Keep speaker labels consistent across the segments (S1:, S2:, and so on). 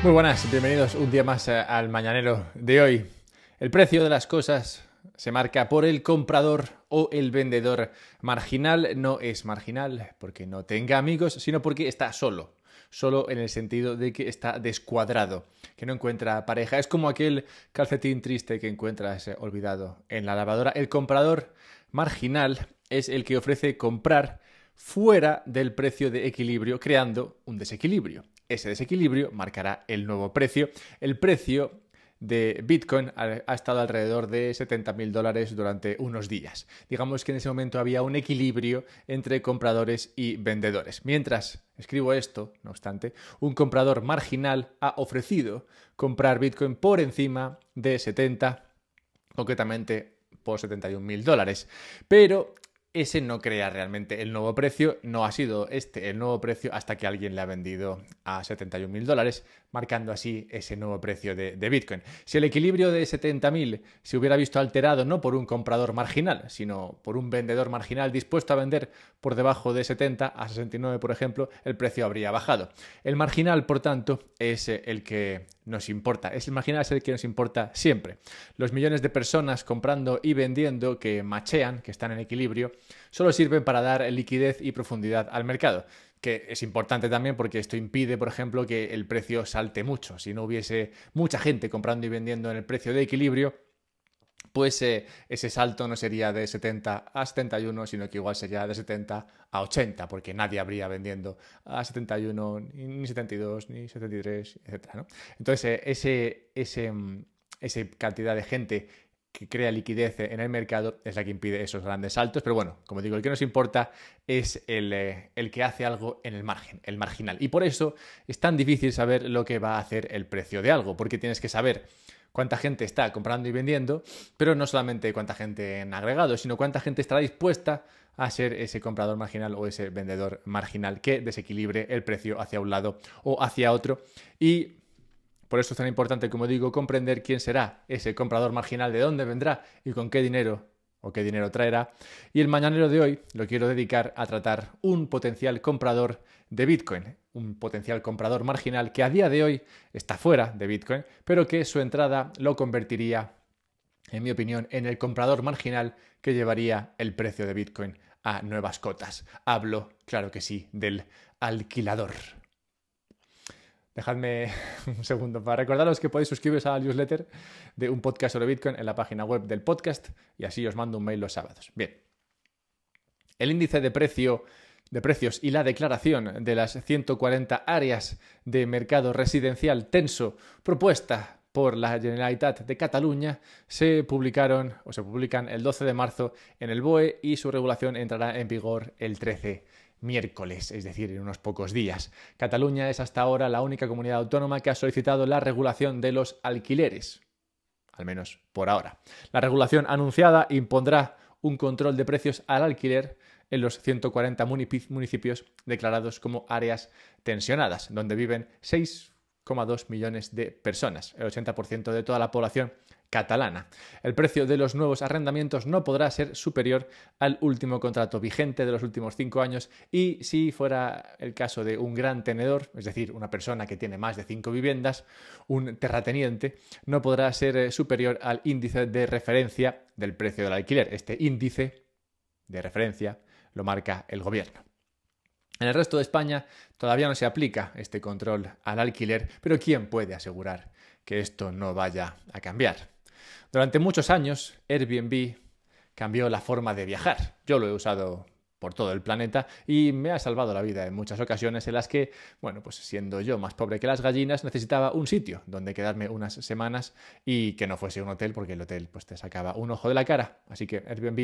S1: Muy buenas, bienvenidos un día más al Mañanero de hoy. El precio de las cosas se marca por el comprador o el vendedor. Marginal no es marginal porque no tenga amigos, sino porque está solo. Solo en el sentido de que está descuadrado, que no encuentra pareja. Es como aquel calcetín triste que encuentras olvidado en la lavadora. El comprador marginal es el que ofrece comprar fuera del precio de equilibrio, creando un desequilibrio. Ese desequilibrio marcará el nuevo precio. El precio de Bitcoin ha estado alrededor de $70.000 durante unos días. Digamos que en ese momento había un equilibrio entre compradores y vendedores. Mientras escribo esto, no obstante, un comprador marginal ha ofrecido comprar Bitcoin por encima de 70, concretamente por $71.000. Pero ese no crea realmente el nuevo precio, no ha sido este el nuevo precio hasta que alguien le ha vendido a $71.000, marcando así ese nuevo precio de Bitcoin. Si el equilibrio de 70.000 se hubiera visto alterado no por un comprador marginal, sino por un vendedor marginal dispuesto a vender por debajo de 70 a 69, por ejemplo, el precio habría bajado. El marginal, por tanto, es el que nos importa. El marginal es el que nos importa siempre. Los millones de personas comprando y vendiendo que machean, que están en equilibrio, solo sirven para dar liquidez y profundidad al mercado, que es importante también porque esto impide, por ejemplo, que el precio salte mucho. Si no hubiese mucha gente comprando y vendiendo en el precio de equilibrio, pues ese salto no sería de 70 a 71, sino que igual sería de 70 a 80, porque nadie habría vendiendo a 71, ni 72, ni 73, etc., ¿no? Entonces, esa cantidad de gente que crea liquidez en el mercado es la que impide esos grandes saltos. Pero bueno, como digo, el que nos importa es el que hace algo en el margen, el marginal. Y por eso es tan difícil saber lo que va a hacer el precio de algo, porque tienes que saber cuánta gente está comprando y vendiendo, pero no solamente cuánta gente en agregado, sino cuánta gente estará dispuesta a ser ese comprador marginal o ese vendedor marginal que desequilibre el precio hacia un lado o hacia otro. Y por eso es tan importante, como digo, comprender quién será ese comprador marginal, de dónde vendrá y con qué dinero o qué dinero traerá. Y el mañanero de hoy lo quiero dedicar a tratar un potencial comprador de Bitcoin, un potencial comprador marginal que a día de hoy está fuera de Bitcoin, pero que su entrada lo convertiría, en mi opinión, en el comprador marginal que llevaría el precio de Bitcoin a nuevas cotas. Hablo, claro que sí, del alquilador. Dejadme un segundo para recordaros que podéis suscribiros a la newsletter de un podcast sobre Bitcoin en la página web del podcast y así os mando un mail los sábados. Bien, el índice de precios y la declaración de las 140 áreas de mercado residencial tenso propuesta por la Generalitat de Cataluña se publican el 12 de marzo en el BOE y su regulación entrará en vigor el 13 miércoles, es decir, en unos pocos días. Cataluña es hasta ahora la única comunidad autónoma que ha solicitado la regulación de los alquileres, al menos por ahora. La regulación anunciada impondrá un control de precios al alquiler en los 140 municipios declarados como áreas tensionadas, donde viven 6,2 millones de personas, el 80% de toda la población catalana. El precio de los nuevos arrendamientos no podrá ser superior al último contrato vigente de los últimos 5 años y si fuera el caso de un gran tenedor, es decir, una persona que tiene más de 5 viviendas, un terrateniente, no podrá ser superior al índice de referencia del precio del alquiler. Este índice de referencia lo marca el gobierno. En el resto de España todavía no se aplica este control al alquiler, pero ¿quién puede asegurar que esto no vaya a cambiar? Durante muchos años, Airbnb cambió la forma de viajar. Yo lo he usado por todo el planeta y me ha salvado la vida en muchas ocasiones en las que, bueno, pues siendo yo más pobre que las gallinas, necesitaba un sitio donde quedarme unas semanas y que no fuese un hotel, porque el hotel pues te sacaba un ojo de la cara. Así que Airbnb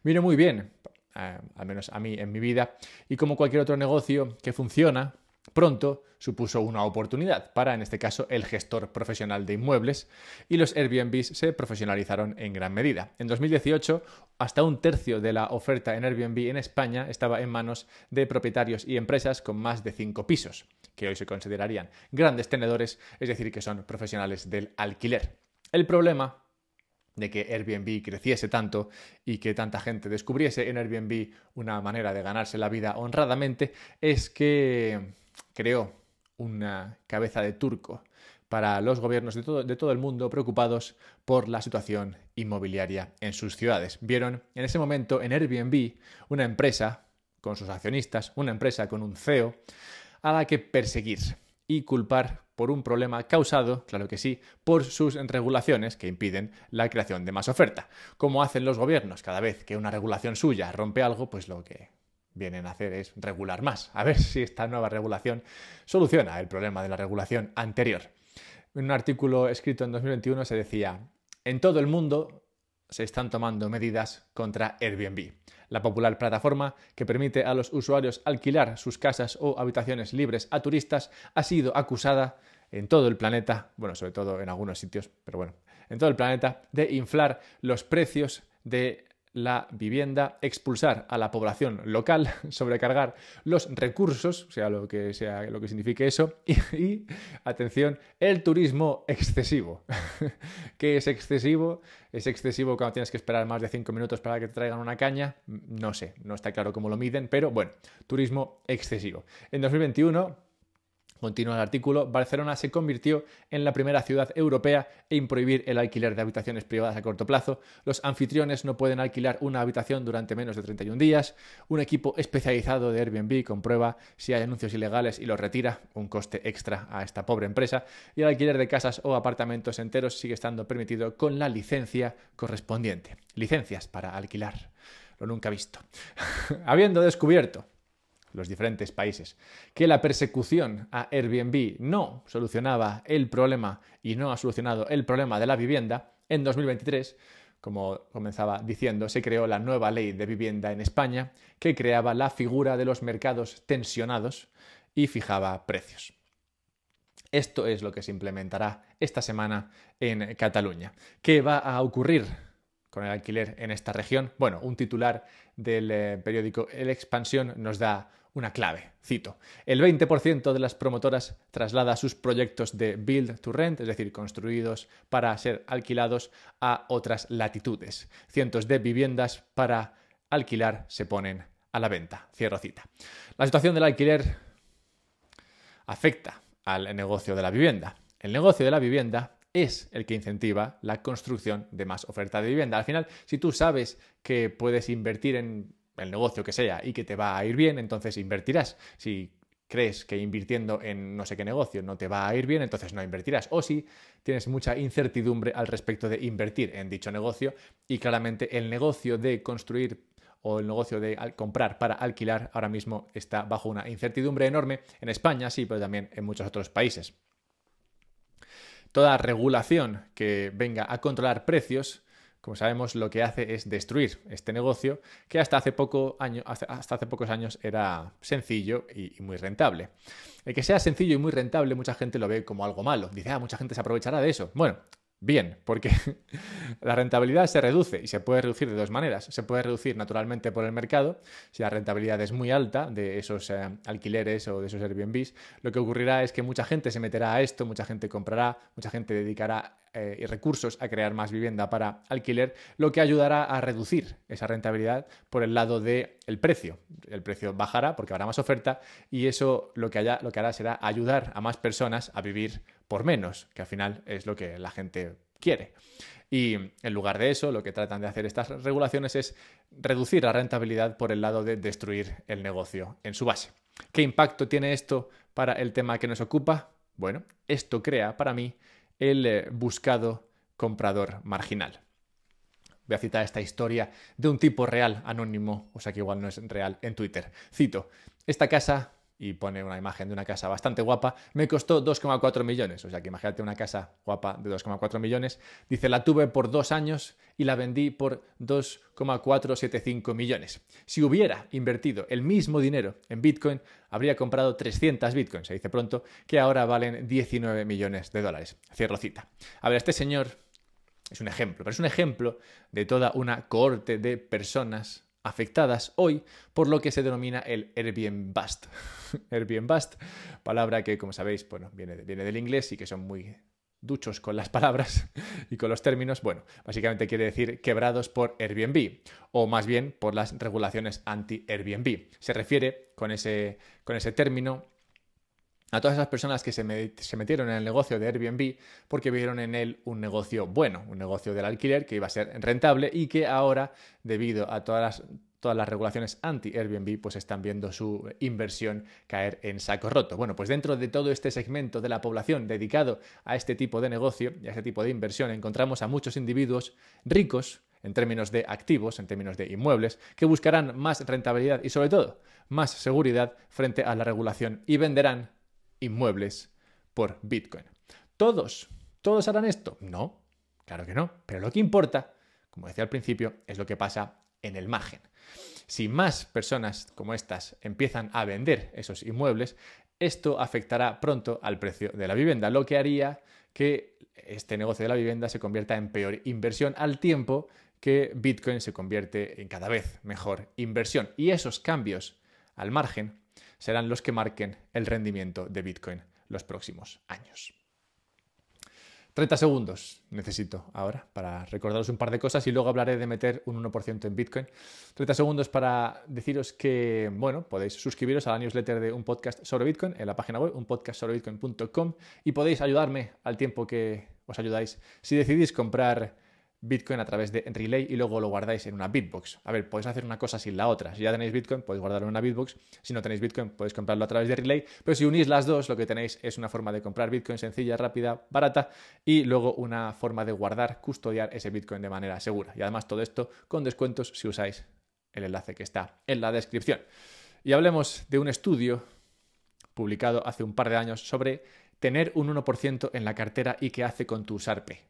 S1: vino muy bien, al menos a mí en mi vida, y como cualquier otro negocio que funciona, pronto supuso una oportunidad para, en este caso, el gestor profesional de inmuebles y los Airbnbs se profesionalizaron en gran medida. En 2018, hasta un tercio de la oferta en Airbnb en España estaba en manos de propietarios y empresas con más de 5 pisos, que hoy se considerarían grandes tenedores, es decir, que son profesionales del alquiler. El problema de que Airbnb creciese tanto y que tanta gente descubriese en Airbnb una manera de ganarse la vida honradamente es que creó una cabeza de turco para los gobiernos de todo el mundo preocupados por la situación inmobiliaria en sus ciudades. Vieron en ese momento en Airbnb una empresa con sus accionistas, una empresa con un CEO a la que perseguir y culpar por un problema causado, claro que sí, por sus regulaciones que impiden la creación de más oferta. Como hacen los gobiernos cada vez que una regulación suya rompe algo, pues lo que vienen a hacer es regular más. A ver si esta nueva regulación soluciona el problema de la regulación anterior. En un artículo escrito en 2021 se decía: en todo el mundo se están tomando medidas contra Airbnb, la popular plataforma que permite a los usuarios alquilar sus casas o habitaciones libres a turistas, ha sido acusada en todo el planeta, bueno, sobre todo en algunos sitios, pero bueno, en todo el planeta, de inflar los precios de la vivienda, expulsar a la población local, sobrecargar los recursos, sea lo que signifique eso, y atención, el turismo excesivo. ¿Qué es excesivo? ¿Es excesivo cuando tienes que esperar más de 5 minutos para que te traigan una caña? No sé, no está claro cómo lo miden, pero bueno, turismo excesivo. En 2021... continúa el artículo, Barcelona se convirtió en la primera ciudad europea en prohibir el alquiler de habitaciones privadas a corto plazo. Los anfitriones no pueden alquilar una habitación durante menos de 31 días. Un equipo especializado de Airbnb comprueba si hay anuncios ilegales y los retira, un coste extra a esta pobre empresa. Y el alquiler de casas o apartamentos enteros sigue estando permitido con la licencia correspondiente. Licencias para alquilar. Lo nunca visto. Habiendo descubierto los diferentes países, que la persecución a Airbnb no solucionaba el problema y no ha solucionado el problema de la vivienda, en 2023, como comenzaba diciendo, se creó la nueva ley de vivienda en España que creaba la figura de los mercados tensionados y fijaba precios. Esto es lo que se implementará esta semana en Cataluña. ¿Qué va a ocurrir con el alquiler en esta región? Bueno, un titular del periódico El Expansión nos da una clave, cito: el 20% de las promotoras traslada sus proyectos de build to rent, es decir, construidos para ser alquilados, a otras latitudes. Cientos de viviendas para alquilar se ponen a la venta. Cierro cita. La situación del alquiler afecta al negocio de la vivienda. El negocio de la vivienda es el que incentiva la construcción de más oferta de vivienda. Al final, si tú sabes que puedes invertir en el negocio que sea y que te va a ir bien, entonces invertirás. Si crees que invirtiendo en no sé qué negocio no te va a ir bien, entonces no invertirás. O si tienes mucha incertidumbre al respecto de invertir en dicho negocio y claramente el negocio de construir o el negocio de comprar para alquilar ahora mismo está bajo una incertidumbre enorme en España, sí, pero también en muchos otros países. Toda regulación que venga a controlar precios, como sabemos, lo que hace es destruir este negocio que hasta hace pocos años era sencillo y muy rentable. El que sea sencillo y muy rentable, mucha gente lo ve como algo malo. Dice, mucha gente se aprovechará de eso. Bueno, bien, porque la rentabilidad se reduce y se puede reducir de dos maneras. Se puede reducir naturalmente por el mercado. Si la rentabilidad es muy alta de esos alquileres o de esos Airbnbs, lo que ocurrirá es que mucha gente se meterá a esto, mucha gente comprará, mucha gente dedicará recursos a crear más vivienda para alquiler, lo que ayudará a reducir esa rentabilidad por el lado del precio. El precio bajará porque habrá más oferta y eso lo que hará será ayudar a más personas a vivir por menos, que al final es lo que la gente quiere. Y en lugar de eso, lo que tratan de hacer estas regulaciones es reducir la rentabilidad por el lado de destruir el negocio en su base. ¿Qué impacto tiene esto para el tema que nos ocupa? Bueno, esto crea para mí el buscado comprador marginal. Voy a citar esta historia de un tipo real, anónimo, o sea que igual no es real, en Twitter. Cito: esta casa, y pone una imagen de una casa bastante guapa, me costó 2,4 millones. O sea que imagínate una casa guapa de 2,4 millones. Dice, la tuve por 2 años y la vendí por 2,475 millones. Si hubiera invertido el mismo dinero en Bitcoin, habría comprado 300 Bitcoins, se dice pronto, que ahora valen 19 millones de dólares. Cierro cita. A ver, este señor es un ejemplo, pero es un ejemplo de toda una cohorte de personas afectadas hoy por lo que se denomina el Airbnb Bust. Airbnb Bust, palabra que, como sabéis, bueno, viene del inglés y que son muy duchos con las palabras y con los términos. Bueno, básicamente quiere decir quebrados por Airbnb, o más bien por las regulaciones anti-Airbnb. Se refiere con ese término a todas esas personas que se metieron en el negocio de Airbnb porque vieron en él un negocio bueno, un negocio del alquiler que iba a ser rentable y que ahora, debido a todas las regulaciones anti-Airbnb, pues están viendo su inversión caer en saco roto. Bueno, pues dentro de todo este segmento de la población dedicado a este tipo de negocio y a este tipo de inversión, encontramos a muchos individuos ricos en términos de activos, en términos de inmuebles, que buscarán más rentabilidad y sobre todo más seguridad frente a la regulación y venderán inmuebles por Bitcoin. ¿Todos harán esto? No, claro que no. Pero lo que importa, como decía al principio, es lo que pasa en el margen. Si más personas como estas empiezan a vender esos inmuebles, esto afectará pronto al precio de la vivienda, lo que haría que este negocio de la vivienda se convierta en peor inversión al tiempo que Bitcoin se convierte en cada vez mejor inversión. Y esos cambios al margen serán los que marquen el rendimiento de Bitcoin los próximos años. 30 segundos necesito ahora para recordaros un par de cosas y luego hablaré de meter un 1% en Bitcoin. 30 segundos para deciros que, bueno, podéis suscribiros a la newsletter de Un Podcast sobre Bitcoin en la página web, unpodcastsobrebitcoin.com, y podéis ayudarme al tiempo que os ayudáis si decidís comprar Bitcoin a través de Relay y luego lo guardáis en una Bitbox. A ver, podéis hacer una cosa sin la otra. Si ya tenéis Bitcoin, podéis guardarlo en una Bitbox. Si no tenéis Bitcoin, podéis comprarlo a través de Relay. Pero si unís las dos, lo que tenéis es una forma de comprar Bitcoin sencilla, rápida, barata y luego una forma de guardar, custodiar ese Bitcoin de manera segura. Y además todo esto con descuentos si usáis el enlace que está en la descripción. Y hablemos de un estudio publicado hace un par de años sobre tener un 1% en la cartera y qué hace con tu SARPE.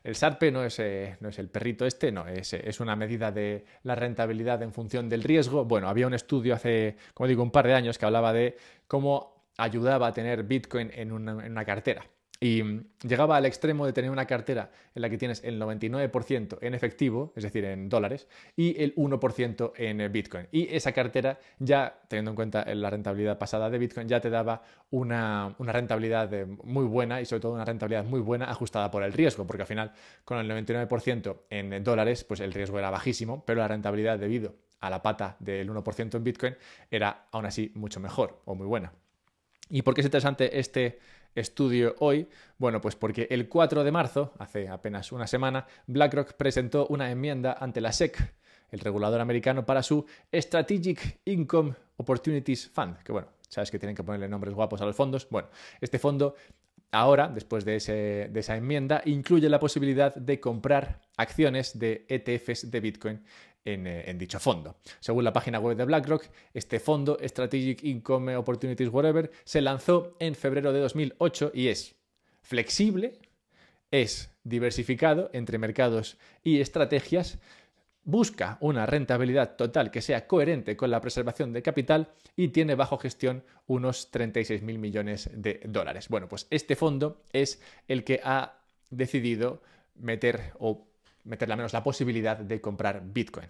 S1: El SARPE no es el perrito este, no, es una medida de la rentabilidad en función del riesgo. Bueno, había un estudio hace, como digo, un par de años que hablaba de cómo ayudaba a tener Bitcoin en una cartera. Y llegaba al extremo de tener una cartera en la que tienes el 99% en efectivo, es decir, en dólares, y el 1% en Bitcoin. Y esa cartera, ya teniendo en cuenta la rentabilidad pasada de Bitcoin, ya te daba una rentabilidad muy buena y sobre todo una rentabilidad muy buena ajustada por el riesgo, porque al final con el 99% en dólares, pues el riesgo era bajísimo, pero la rentabilidad debido a la pata del 1% en Bitcoin era aún así mucho mejor o muy buena. ¿Y por qué es interesante este estudio hoy? Bueno, pues porque el 4 de marzo, hace apenas una semana, BlackRock presentó una enmienda ante la SEC, el regulador americano, para su Strategic Income Opportunities Fund, que bueno, sabes que tienen que ponerle nombres guapos a los fondos. Bueno, este fondo ahora, después de esa enmienda, incluye la posibilidad de comprar acciones de ETFs de Bitcoin en dicho fondo. Según la página web de BlackRock, este fondo, Strategic Income Opportunities Whatever, se lanzó en febrero de 2008 y es flexible, es diversificado entre mercados y estrategias, busca una rentabilidad total que sea coherente con la preservación de capital y tiene bajo gestión unos 36.000 millones de dólares. Bueno, pues este fondo es el que ha decidido meterle al menos la posibilidad de comprar Bitcoin.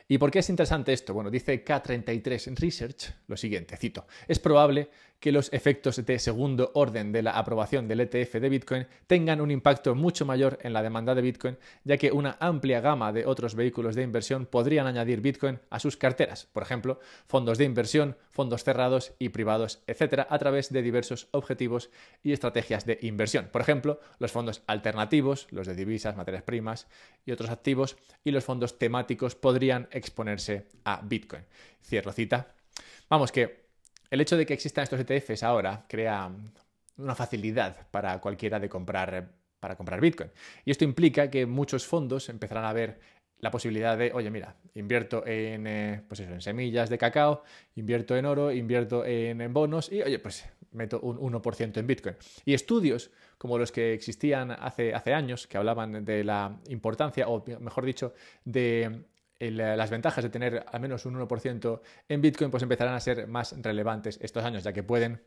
S1: ¿Y por qué es interesante esto? Bueno, dice K33 Research lo siguiente, cito: es probable que los efectos de segundo orden de la aprobación del ETF de Bitcoin tengan un impacto mucho mayor en la demanda de Bitcoin, ya que una amplia gama de otros vehículos de inversión podrían añadir Bitcoin a sus carteras, por ejemplo, fondos de inversión, fondos cerrados y privados, etcétera, a través de diversos objetivos y estrategias de inversión. Por ejemplo, los fondos alternativos, los de divisas, materias primas y otros activos, y los fondos temáticos podrían exponerse a Bitcoin. Cierro cita. Vamos, que el hecho de que existan estos ETFs ahora crea una facilidad para cualquiera para comprar Bitcoin. Y esto implica que muchos fondos empezarán a ver la posibilidad de, oye, mira, invierto en semillas de cacao, invierto en oro, invierto en bonos y, oye, pues meto un 1% en Bitcoin. Y estudios como los que existían hace años, que hablaban de la importancia, o mejor dicho, de las ventajas de tener al menos un 1% en Bitcoin, pues empezarán a ser más relevantes estos años, ya que pueden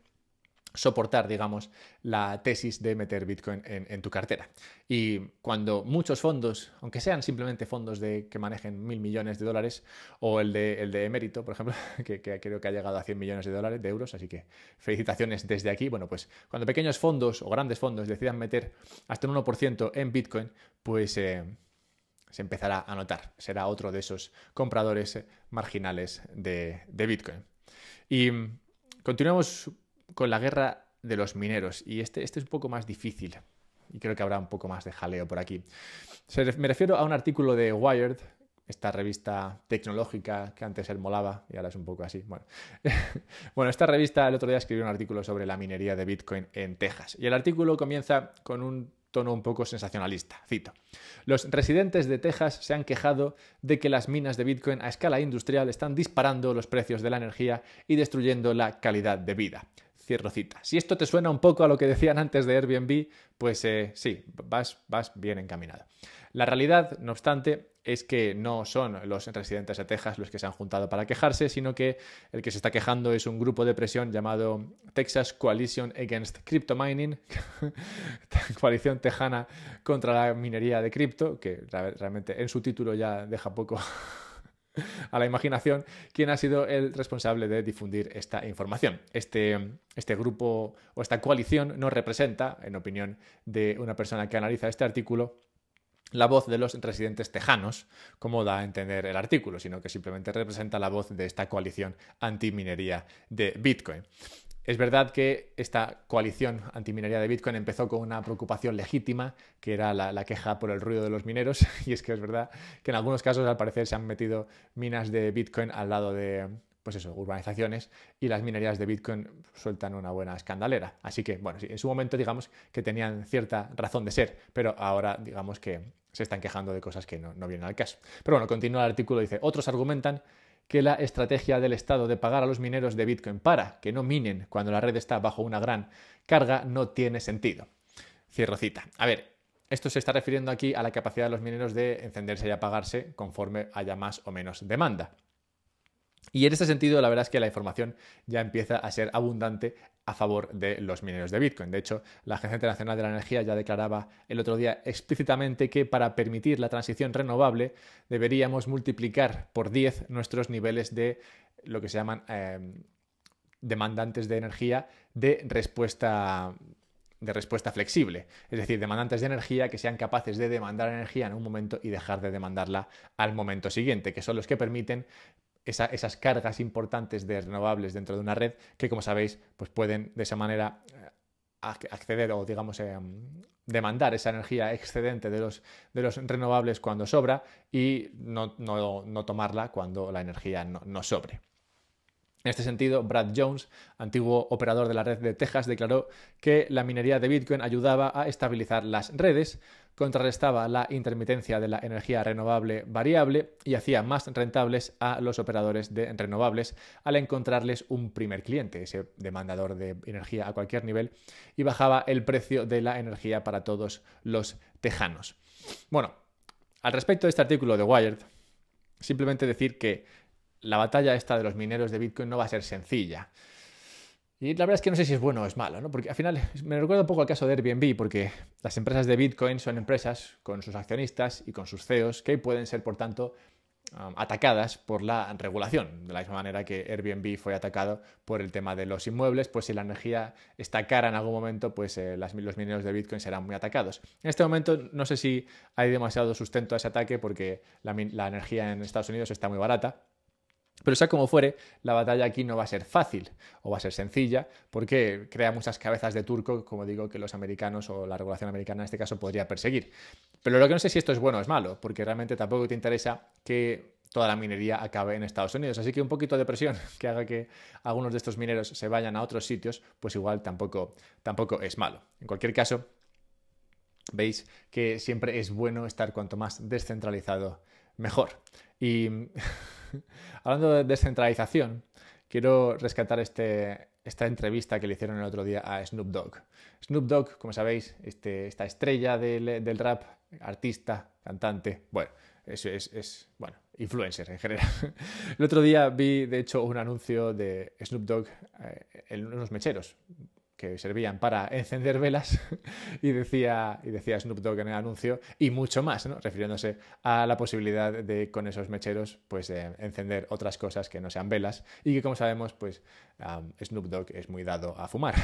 S1: soportar, digamos, la tesis de meter Bitcoin en tu cartera. Y cuando muchos fondos, aunque sean simplemente fondos que manejen 1.000 millones de dólares, o el de Emérito, por ejemplo, que creo que ha llegado a 100 millones de euros, así que felicitaciones desde aquí. Bueno, pues cuando pequeños fondos o grandes fondos decidan meter hasta un 1% en Bitcoin, pues se empezará a notar. Será otro de esos compradores marginales de Bitcoin. Y Continuamos con la guerra de los mineros y este es un poco más difícil y creo que habrá un poco más de jaleo por aquí. Me refiero a un artículo de Wired, esta revista tecnológica que antes él molaba y ahora es un poco así. Bueno, bueno, esta revista el otro día escribió un artículo sobre la minería de Bitcoin en Texas y el artículo comienza con un tono un poco sensacionalista. Cito: los residentes de Texas se han quejado de que las minas de Bitcoin a escala industrial están disparando los precios de la energía y destruyendo la calidad de vida. Cierro cita. Si esto te suena un poco a lo que decían antes de Airbnb, pues sí, vas bien encaminado. La realidad, no obstante, es que no son los residentes de Texas los que se han juntado para quejarse, sino que el que se está quejando es un grupo de presión llamado Texas Coalition Against Crypto Mining, coalición tejana contra la minería de cripto, que realmente en su título ya deja poco a la imaginación, quien ha sido el responsable de difundir esta información. Este grupo o esta coalición no representa, en opinión de una persona que analiza este artículo, la voz de los residentes tejanos, como da a entender el artículo, sino que simplemente representa la voz de esta coalición antiminería de Bitcoin. Es verdad que esta coalición antiminería de Bitcoin empezó con una preocupación legítima, que era la queja por el ruido de los mineros, y es que es verdad que en algunos casos al parecer se han metido minas de Bitcoin al lado de, pues eso, urbanizaciones, y las minerías de Bitcoin sueltan una buena escandalera. Así que, bueno, sí, en su momento digamos que tenían cierta razón de ser, pero ahora digamos que se están quejando de cosas que no vienen al caso. Pero bueno, continúa el artículo, dice: otros argumentan que la estrategia del Estado de pagar a los mineros de Bitcoin para que no minen cuando la red está bajo una gran carga no tiene sentido. Cierro cita. A ver, esto se está refiriendo aquí a la capacidad de los mineros de encenderse y apagarse conforme haya más o menos demanda. Y en este sentido, la verdad es que la información ya empieza a ser abundante a favor de los mineros de Bitcoin. De hecho, la Agencia Internacional de la Energía ya declaraba el otro día explícitamente que para permitir la transición renovable deberíamos multiplicar por 10 nuestros niveles de lo que se llaman demandantes de energía de respuesta flexible, es decir, demandantes de energía que sean capaces de demandar energía en un momento y dejar de demandarla al momento siguiente, que son los que permiten esas cargas importantes de renovables dentro de una red que, como sabéis, pues pueden de esa manera acceder o, digamos, demandar esa energía excedente de los renovables cuando sobra y no tomarla cuando la energía no sobre. En este sentido, Brad Jones, antiguo operador de la red de Texas, declaró que la minería de Bitcoin ayudaba a estabilizar las redes, contrarrestaba la intermitencia de la energía renovable variable y hacía más rentables a los operadores de renovables al encontrarles un primer cliente, ese demandador de energía a cualquier nivel, y bajaba el precio de la energía para todos los tejanos. Bueno, al respecto de este artículo de Wired, simplemente decir que la batalla esta de los mineros de Bitcoin no va a ser sencilla. Y la verdad es que no sé si es bueno o es malo, ¿no? Porque al final me recuerda un poco al caso de Airbnb, porque las empresas de Bitcoin son empresas con sus accionistas y con sus CEOs que pueden ser, por tanto, atacadas por la regulación. De la misma manera que Airbnb fue atacado por el tema de los inmuebles, pues si la energía está cara en algún momento, pues los mineros de Bitcoin serán muy atacados. En este momento no sé si hay demasiado sustento a ese ataque porque la energía en Estados Unidos está muy barata. Pero sea como fuere, la batalla aquí no va a ser fácil o va a ser sencilla porque crea muchas cabezas de turco, como digo, que los americanos o la regulación americana en este caso podría perseguir. Pero lo que no sé si esto es bueno o es malo, porque realmente tampoco te interesa que toda la minería acabe en Estados Unidos. Así que un poquito de presión que haga que algunos de estos mineros se vayan a otros sitios, pues igual tampoco es malo. En cualquier caso, veis que siempre es bueno estar cuanto más descentralizado, mejor. Y hablando de descentralización, quiero rescatar esta entrevista que le hicieron el otro día a Snoop Dogg. Snoop Dogg, como sabéis, esta estrella del rap, artista, cantante, bueno, bueno, influencer en general. El otro día vi, de hecho, un anuncio de Snoop Dogg en unos mecheros que servían para encender velas y decía Snoop Dogg en el anuncio y mucho más, ¿no? Refiriéndose a la posibilidad de con esos mecheros pues encender otras cosas que no sean velas y que, como sabemos, pues Snoop Dogg es muy dado a fumar.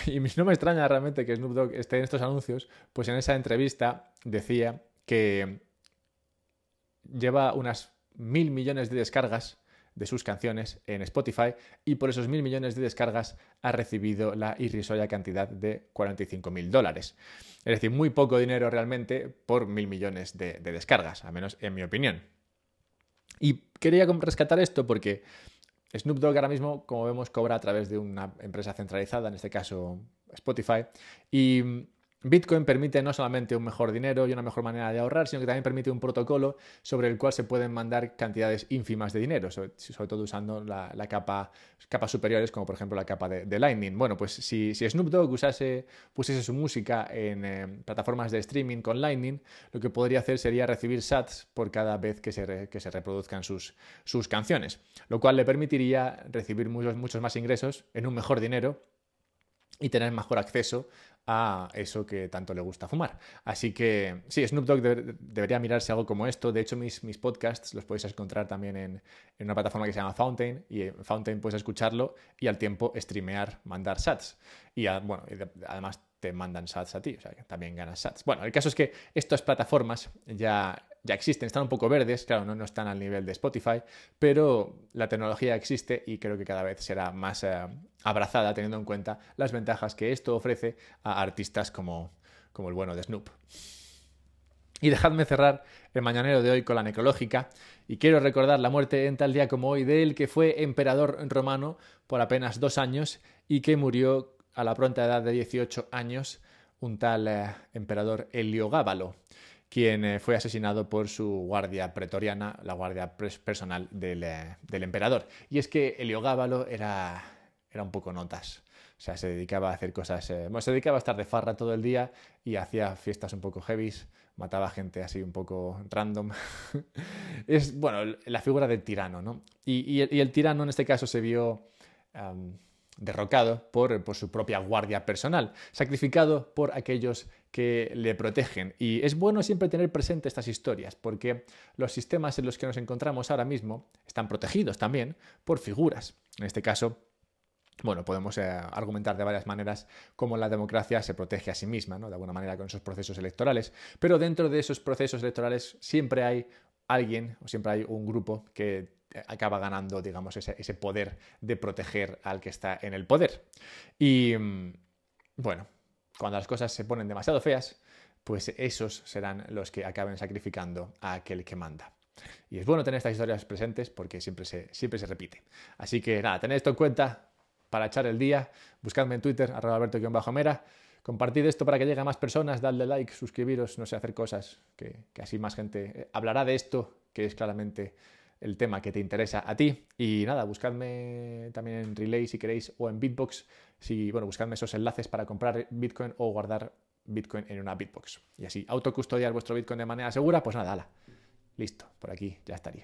S1: Y no me extraña realmente que Snoop Dogg esté en estos anuncios, pues en esa entrevista decía que lleva unas 1.000 millones de descargas de sus canciones en Spotify y por esos 1.000 millones de descargas ha recibido la irrisoria cantidad de $45.000. Es decir, muy poco dinero realmente por 1.000 millones de descargas, al menos en mi opinión. Y quería rescatar esto porque Snoop Dogg ahora mismo, como vemos, cobra a través de una empresa centralizada, en este caso Spotify, y Bitcoin permite no solamente un mejor dinero y una mejor manera de ahorrar, sino que también permite un protocolo sobre el cual se pueden mandar cantidades ínfimas de dinero, sobre todo usando la capas superiores, como por ejemplo la capa de Lightning. Bueno, pues si Snoop Dogg pusiese su música en plataformas de streaming con Lightning, lo que podría hacer sería recibir sats por cada vez que se reproduzcan sus canciones, lo cual le permitiría recibir muchos más ingresos en un mejor dinero y tener mejor acceso a eso que tanto le gusta fumar. Así que sí, Snoop Dogg debería mirarse algo como esto. De hecho, mis podcasts los podéis encontrar también en una plataforma que se llama Fountain, y en Fountain puedes escucharlo y al tiempo streamear, mandar sats. Y además te mandan sats a ti, o sea, que también ganas sats. Bueno, el caso es que estas plataformas ya existen, están un poco verdes, claro, no están al nivel de Spotify, pero la tecnología existe y creo que cada vez será más abrazada, teniendo en cuenta las ventajas que esto ofrece a artistas como el bueno de Snoop. Y dejadme cerrar el mañanero de hoy con la necrológica, y quiero recordar la muerte en tal día como hoy de él que fue emperador romano por apenas 2 años y que murió a la pronta edad de 18 años, un tal emperador Heliogábalo, quien fue asesinado por su guardia pretoriana, la guardia personal del emperador. Y es que Heliogábalo era un poco notas. O sea, se dedicaba a hacer cosas... se dedicaba a estar de farra todo el día y hacía fiestas un poco heavies, mataba gente así un poco random. Es, bueno, la figura del tirano, ¿no? Y el tirano en este caso se vio derrocado por su propia guardia personal, sacrificado por aquellos que le protegen. Y es bueno siempre tener presente estas historias, porque los sistemas en los que nos encontramos ahora mismo están protegidos también por figuras. En este caso, bueno, podemos argumentar de varias maneras cómo la democracia se protege a sí misma, ¿no? De alguna manera con esos procesos electorales, pero dentro de esos procesos electorales siempre hay alguien o siempre hay un grupo que acaba ganando, digamos, ese poder de proteger al que está en el poder. Y, bueno, cuando las cosas se ponen demasiado feas, pues esos serán los que acaben sacrificando a aquel que manda. Y es bueno tener estas historias presentes porque siempre se repite. Así que nada, tened esto en cuenta para echar el día. Buscadme en Twitter, @alberto_mera. Compartid esto para que llegue a más personas, dadle like, suscribiros, no sé, hacer cosas que así más gente hablará de esto, que es claramente el tema que te interesa a ti. Y nada, buscadme también en Relay si queréis o en Bitbox. Buscadme esos enlaces para comprar Bitcoin o guardar Bitcoin en una Bitbox. Y así autocustodiar vuestro Bitcoin de manera segura, pues nada, listo, por aquí ya estaría.